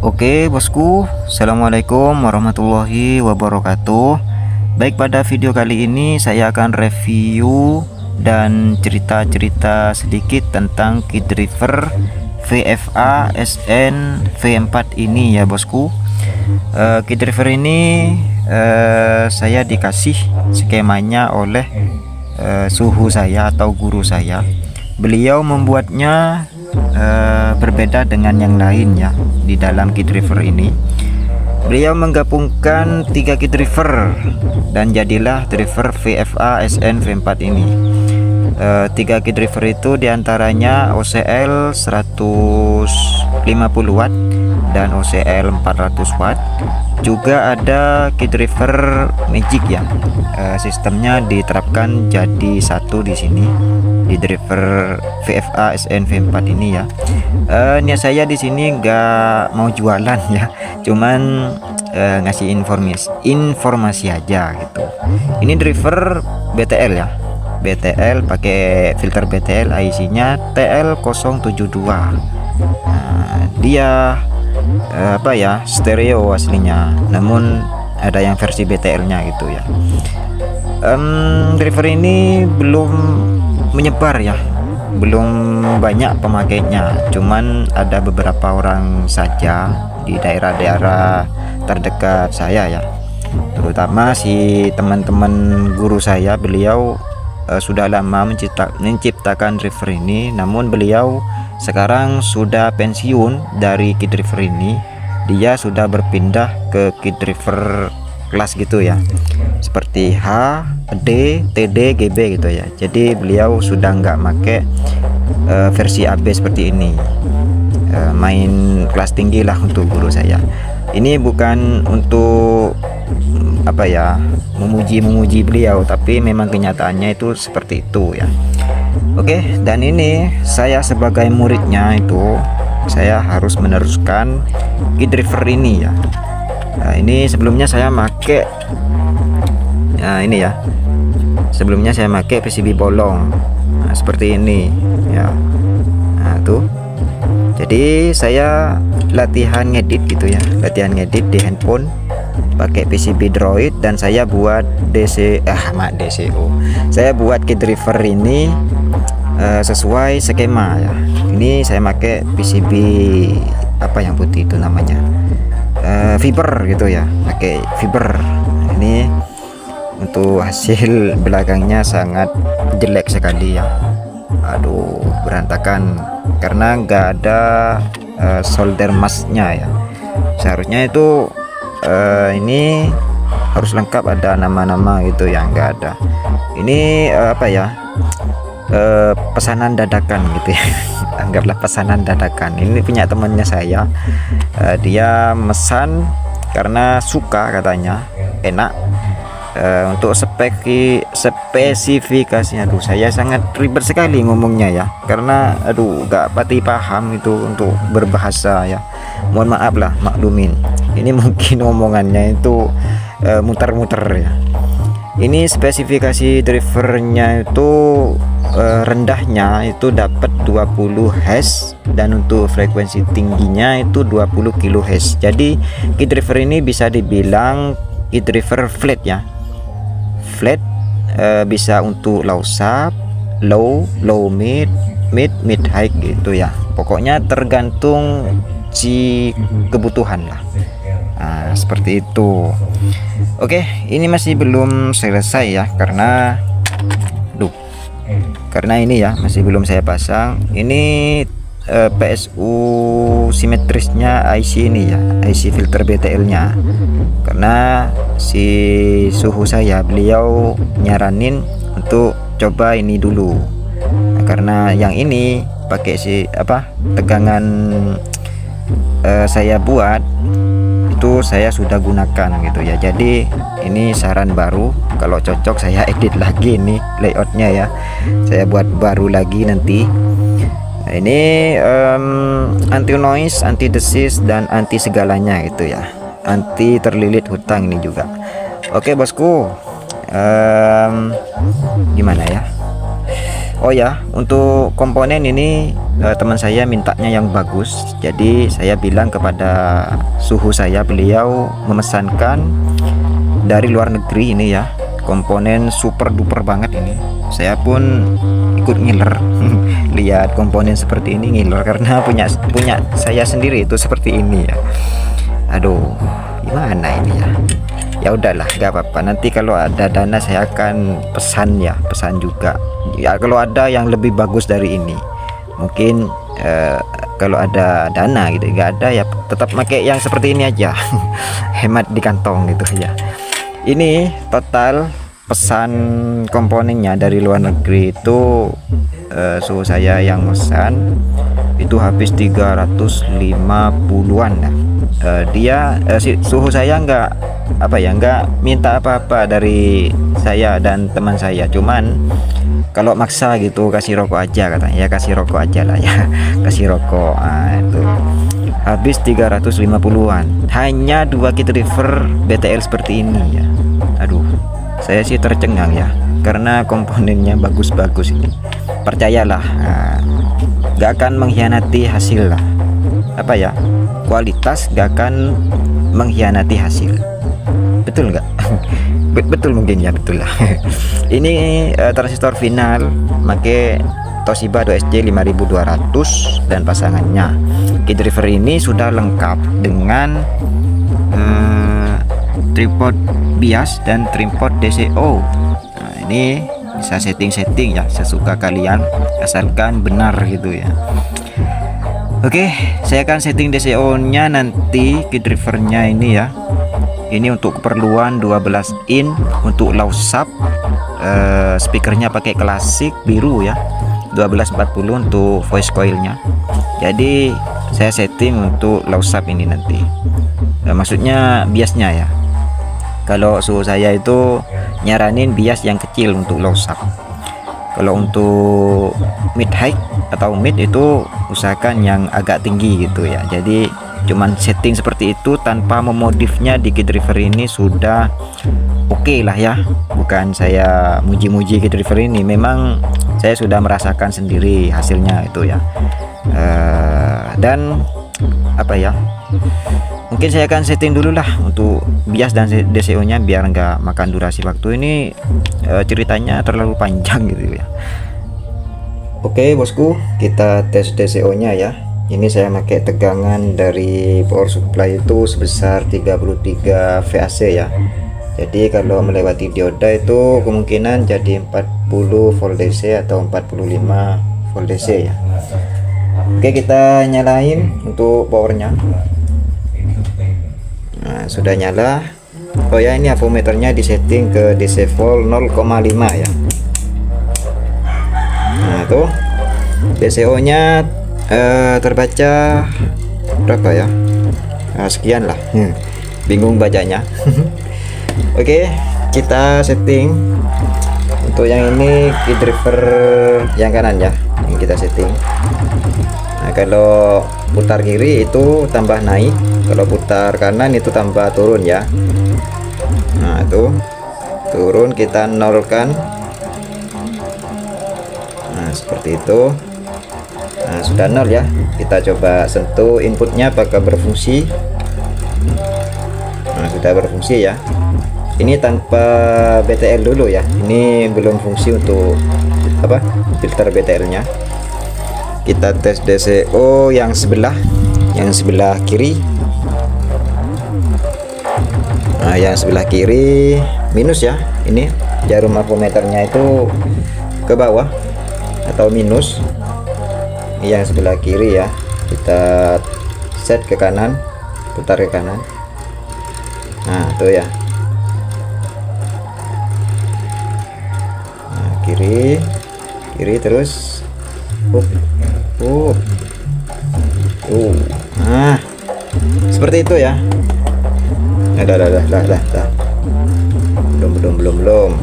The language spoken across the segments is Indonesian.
Oke bosku, assalamualaikum warahmatullahi wabarakatuh. Baik, pada video kali ini saya akan review dan cerita-cerita sedikit tentang kit driver VFA SN V4 ini ya bosku. Kit driver ini saya dikasih skemanya oleh suhu saya atau guru saya. Beliau membuatnya berbeda dengan yang lain ya. Di dalam kit driver ini beliau menggabungkan 3 kit driver dan jadilah driver VFA SN V4 ini. 3 kit driver itu diantaranya OCL 150 watt dan OCL 400 watt. Juga ada kit driver magic ya. Sistemnya diterapkan jadi satu di sini di driver VFA SN V4 ini ya. Niat saya di sini nggak mau jualan ya, cuman ngasih informasi aja gitu. Ini driver BTL ya, BTL pakai filter BTL, IC-nya TL072. Dia stereo aslinya, namun ada yang versi BTL-nya gitu ya. Driver ini belum menyebar ya, belum banyak pemakainya, cuman ada beberapa orang saja di daerah-daerah terdekat saya ya, terutama si teman-teman guru saya. Beliau sudah lama menciptakan driver ini, namun beliau sekarang sudah pensiun dari kit driver ini. Dia sudah berpindah ke kit driver kelas gitu ya, seperti H, D, TD, GB gitu ya. Jadi beliau sudah nggak make versi AB seperti ini. Main kelas tinggi lah untuk guru saya. Ini bukan untuk memuji beliau, tapi memang kenyataannya itu seperti itu ya. Oke, dan ini saya sebagai muridnya itu saya harus meneruskan kit driver ini ya. Nah, ini sebelumnya saya make ini ya. Sebelumnya saya make PCB bolong. Nah, seperti ini ya. Nah, tuh. Jadi saya latihan ngedit gitu ya. Latihan ngedit di handphone pakai PCB Droid, dan saya buat DCO. Saya buat kit driver ini sesuai skema ya. Ini saya pakai PCB yang putih itu namanya fiber gitu ya, pakai fiber. Ini untuk hasil belakangnya sangat jelek sekali ya. Aduh, berantakan karena nggak ada solder masknya ya. Seharusnya itu ini harus lengkap, ada nama-nama gitu ya, nggak ada. Ini pesanan dadakan gitu ya. Anggaplah pesanan dadakan. Ini punya temannya saya, dia mesan karena suka, katanya enak. Untuk spesifikasinya, saya sangat ribet sekali ngomongnya ya, karena gak pati paham itu untuk berbahasa ya. Mohon maaf lah, maklumin. Ini mungkin omongannya itu muter-muter ya. Ini spesifikasi drivernya itu rendahnya itu dapat 20 Hz, dan untuk frekuensi tingginya itu 20 kHz. Jadi kit driver ini bisa dibilang kit driver flat ya. Flat, bisa untuk low sub, low mid high gitu ya. Pokoknya tergantung si kebutuhan lah. Nah, seperti itu. Oke, ini masih belum selesai ya, karena ini ya masih belum saya pasang. Ini PSU simetrisnya IC ini ya, IC filter BTL nya. Karena si suhu saya, beliau nyaranin untuk coba ini dulu. Nah, karena yang ini pakai tegangan saya buat itu saya sudah gunakan gitu ya. Jadi ini saran baru, kalau cocok saya edit lagi nih layoutnya ya, saya buat baru lagi nanti. Nah, ini anti noise, anti desis, dan anti segalanya gitu ya, anti terlilit hutang ini juga. Oke bosku, gimana ya, Oh ya, untuk komponen ini teman saya mintanya yang bagus. Jadi saya bilang kepada suhu saya, beliau memesankan dari luar negeri ini ya. Komponen super duper banget ini. Saya pun ikut ngiler lihat komponen seperti ini, ngiler karena punya saya sendiri itu seperti ini ya. Aduh, gimana ini ya? Ya udahlah, gak apa-apa, nanti kalau ada dana saya akan pesan ya, pesan juga ya, kalau ada yang lebih bagus dari ini mungkin kalau ada dana gitu. Gak ada ya tetap pakai yang seperti ini aja hemat di kantong gitu ya. Ini total pesan komponennya dari luar negeri itu suhu saya yang pesan itu habis 350-an ya. Dia suhu saya nggak minta apa-apa dari saya dan teman saya, cuman kalau maksa gitu kasih rokok aja katanya, ya kasih rokok aja lah ya kasih rokok. Itu habis 350-an hanya 2 kit driver BTL seperti ini ya. Aduh, saya sih tercengang ya karena komponennya bagus-bagus ini, percayalah. Gak akan mengkhianati hasil lah, kualitas gak akan mengkhianati hasil. Betul nggak? Betul mungkin ya, betul lah. Ini transistor final pakai Toshiba 2SJ 5200 dan pasangannya. Kit driver ini sudah lengkap dengan tripod bias dan tripod DCO. Nah, ini bisa setting ya sesuka kalian, asalkan benar gitu ya. Oke, saya akan setting DCO nya nanti, kit drivernya ini ya. Ini untuk keperluan 12 in untuk low sub, speakernya pakai klasik biru ya, 1240 untuk voice coilnya. Jadi saya setting untuk low sub ini nanti, maksudnya biasnya ya. Kalau suhu saya itu nyaranin bias yang kecil untuk low sub. Kalau untuk mid high atau mid itu usahakan yang agak tinggi gitu ya. Jadi cuman setting seperti itu tanpa memodifnya di kit driver ini sudah oke lah ya. Bukan saya muji-muji kit driver ini, memang saya sudah merasakan sendiri hasilnya itu ya. Dan mungkin saya akan setting dulu lah untuk bias dan DCO nya biar nggak makan durasi waktu. Ini ceritanya terlalu panjang gitu ya. Oke bosku, kita tes DCO nya ya. Ini saya pakai tegangan dari power supply itu sebesar 33 VAC ya. Jadi kalau melewati dioda itu kemungkinan jadi 40 volt DC atau 45 volt DC ya. Oke, kita nyalain untuk powernya. Nah, sudah nyala. Oh ya, ini avometernya disetting ke DC volt 0,5 ya. Nah tuh DCO nya terbaca berapa ya? Nah, sekian lah. Bingung bacanya. Oke, kita setting untuk yang ini kit driver yang kanan ya, yang kita setting. Nah, kalau putar kiri itu tambah naik, kalau putar kanan itu tambah turun ya. Nah itu turun, kita nolkan. Nah seperti itu. Nah sudah nol ya, kita coba sentuh inputnya apakah berfungsi. Nah sudah berfungsi ya. Ini tanpa BTL dulu ya, ini belum fungsi untuk filter BTL nya. Kita tes DCO yang sebelah kiri. Nah yang sebelah kiri minus ya, ini jarum avometernya itu ke bawah atau minus. Yang sebelah kiri ya, kita set ke kanan, putar ke kanan. Nah tuh ya. Nah, kiri terus nah seperti itu ya. Dah. Belum.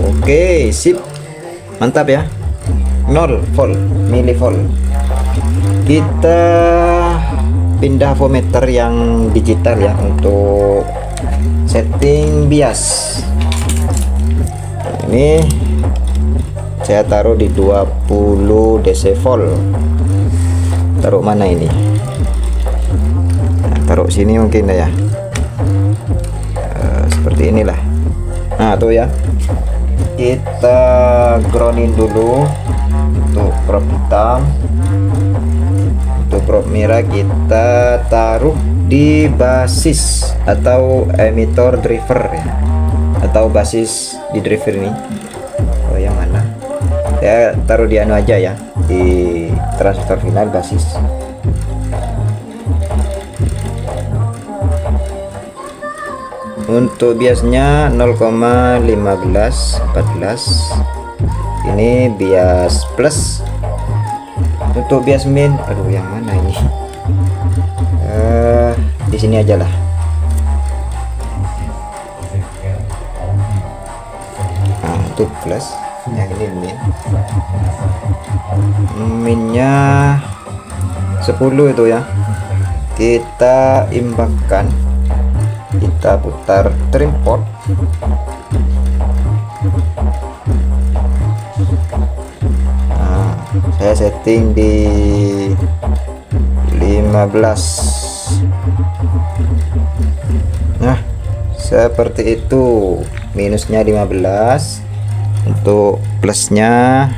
Oke, sip, mantap ya. 0 volt milivolt. Kita pindah avometer yang digital ya untuk setting bias. Ini saya taruh di 20 DC volt. Taruh mana ini? Nah, taruh sini mungkin ya. Seperti inilah. Nah tuh ya, kita groundin dulu. Untuk prop hitam, untuk prop merah kita taruh di basis atau emitter driver ya, atau basis di driver ini. Oh yang mana? Saya taruh di anu aja ya, di transistor final basis. Untuk biasnya 0,1514. Ini bias plus. Untuk bias min, aduh yang mana ini? Di sini aja lah. Nah, untuk plus, yang ini min. Minnya 10 itu ya. Kita imbangkan. Kita putar trim pot. Nah, saya setting di 15. Nah, seperti itu. Minusnya 15. Untuk plusnya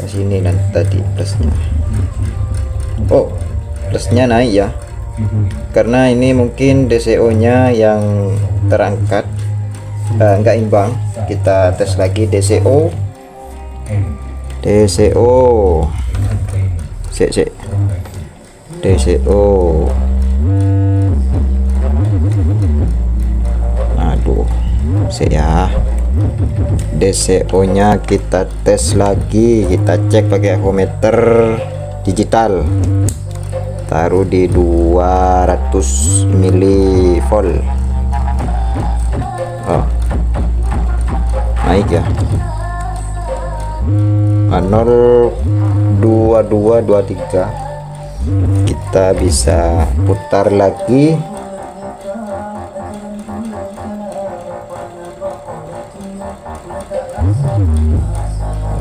ke sini, dan tadi plusnya. Oh, plusnya naik ya. Karena ini mungkin DCO nya yang terangkat, nggak imbang. Kita tes lagi DCO DCO. Aduh, ya, DCO nya kita tes lagi. Kita cek pakai ahometer digital. Taruh di 200 mV. Oh, naik ya. 0,2223. Kita bisa putar lagi.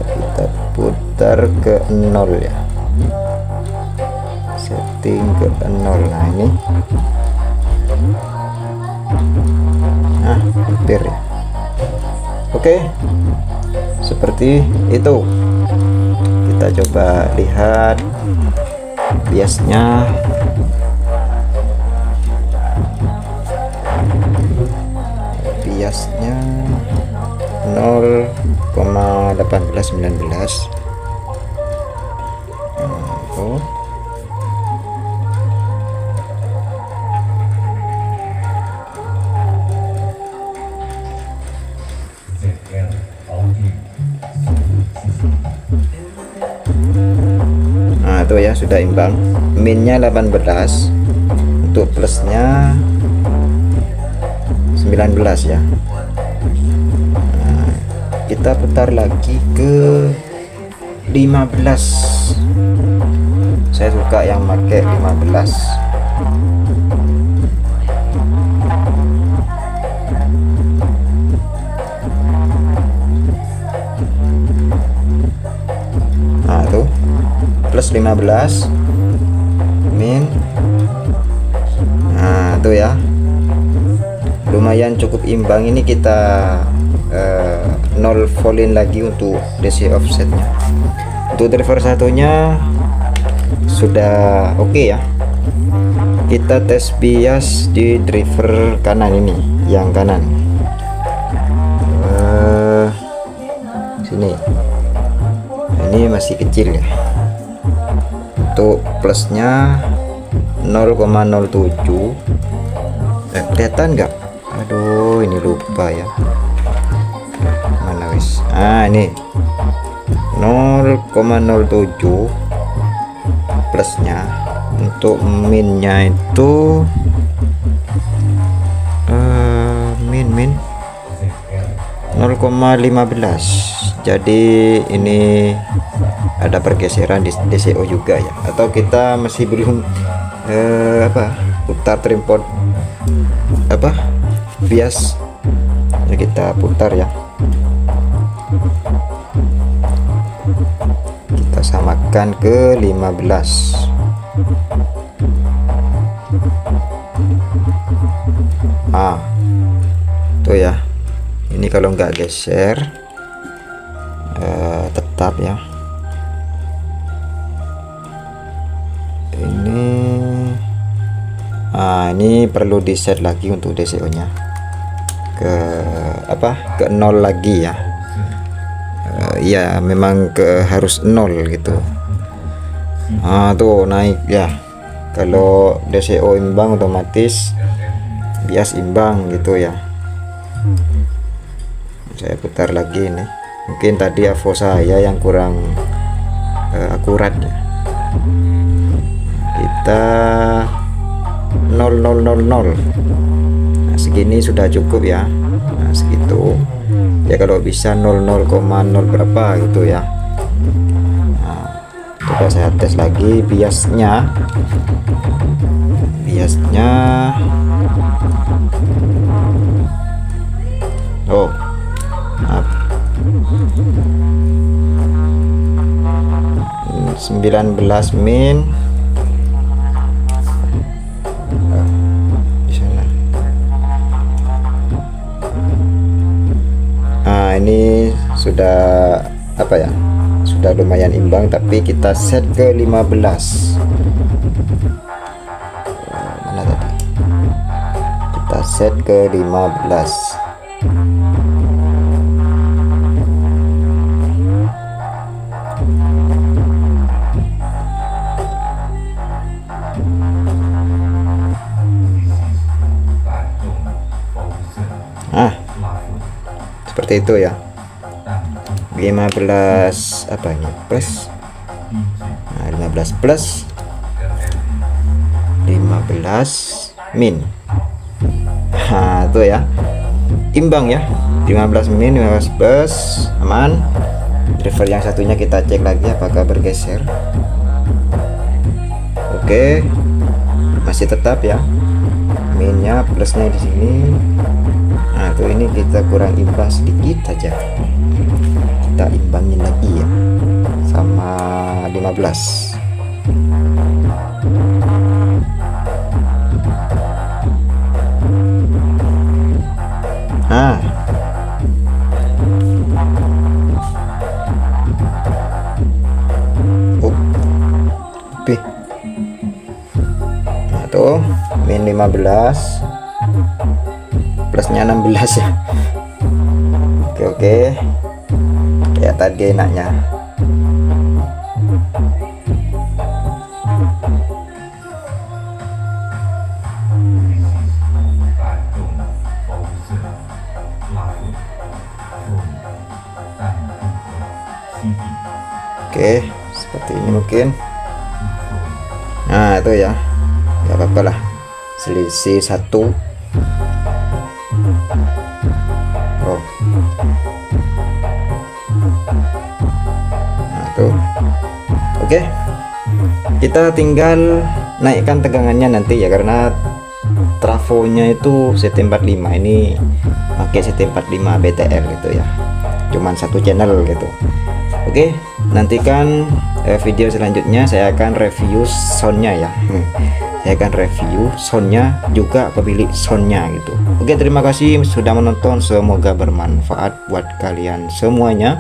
Kita putar ke 0 ya. Setting ke 0. Nah ini, nah hampir ya. Oke, seperti itu. Kita coba lihat biasnya. Biasnya 0,1819. Oh, nah itu ya, sudah imbang. Minnya 18, untuk plusnya 19 ya. Nah, kita putar lagi ke 15. Saya suka yang pakai 15. Nah tuh, plus 15, min. Nah tuh ya, lumayan cukup imbang. Ini kita 0 volin lagi untuk DC offsetnya. Untuk driver satunya sudah oke ya. Kita tes bias di driver kanan ini, yang kanan. Sini. Ini masih kecil ya. Untuk plusnya 0,07. Kelihatan nggak? Aduh, ini lupa ya. Mana wis? Ah, ini 0,07 plusnya. Untuk minnya itu min 0,15. Jadi ini ada pergeseran di DCO juga ya, atau kita masih belum putar trim pot bias ya, kita putar ya, kita samakan ke 15. Tuh ya, ini kalau nggak geser tetap ya. Ini perlu di set lagi untuk DCO nya ke 0 lagi ya. Ya memang harus 0 gitu. Tuh naik ya. Kalau DCO imbang otomatis bias imbang gitu ya. Saya putar lagi nih, mungkin tadi AVO saya yang kurang akurat ya. Kita 0000. Nah, segini sudah cukup ya. Nah, segitu ya, kalau bisa 00,0 berapa gitu ya. Nah, coba saya tes lagi biasnya. Oh, maaf. 19 min di sana. Ini sudah sudah lumayan imbang, tapi kita set ke 15. Mana tadi? Kita set ke 15. Seperti itu ya. 15 plus. Nah, 15 plus 15 min. Itu ya, imbang ya. 15 min 15 plus aman. Driver yang satunya kita cek lagi apakah bergeser. Oke, masih tetap ya, minnya plusnya di sini. Nah tuh, ini kita kurang imbang sedikit saja, kita imbangin lagi ya sama 15. Nah tuh, min 15 plusnya 16 ya. Oke ya, tadi enaknya. Oke, seperti ini mungkin. Nah itu ya, nggak apa-apa lah, selisih 1. Nah tuh, oke, kita tinggal naikkan tegangannya nanti ya, karena trafonya itu CT45, ini pakai CT45 BTR gitu ya, cuman satu channel gitu. Oke, nantikan video selanjutnya saya akan review soundnya ya. Saya akan review soundnya juga, pemilik soundnya gitu. Oke, terima kasih sudah menonton, semoga bermanfaat buat kalian semuanya.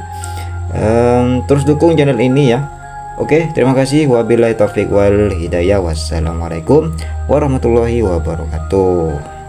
Terus dukung channel ini ya. Oke, terima kasih. Wabillahi taufiq wal hidayah. Wassalamualaikum warahmatullahi wabarakatuh.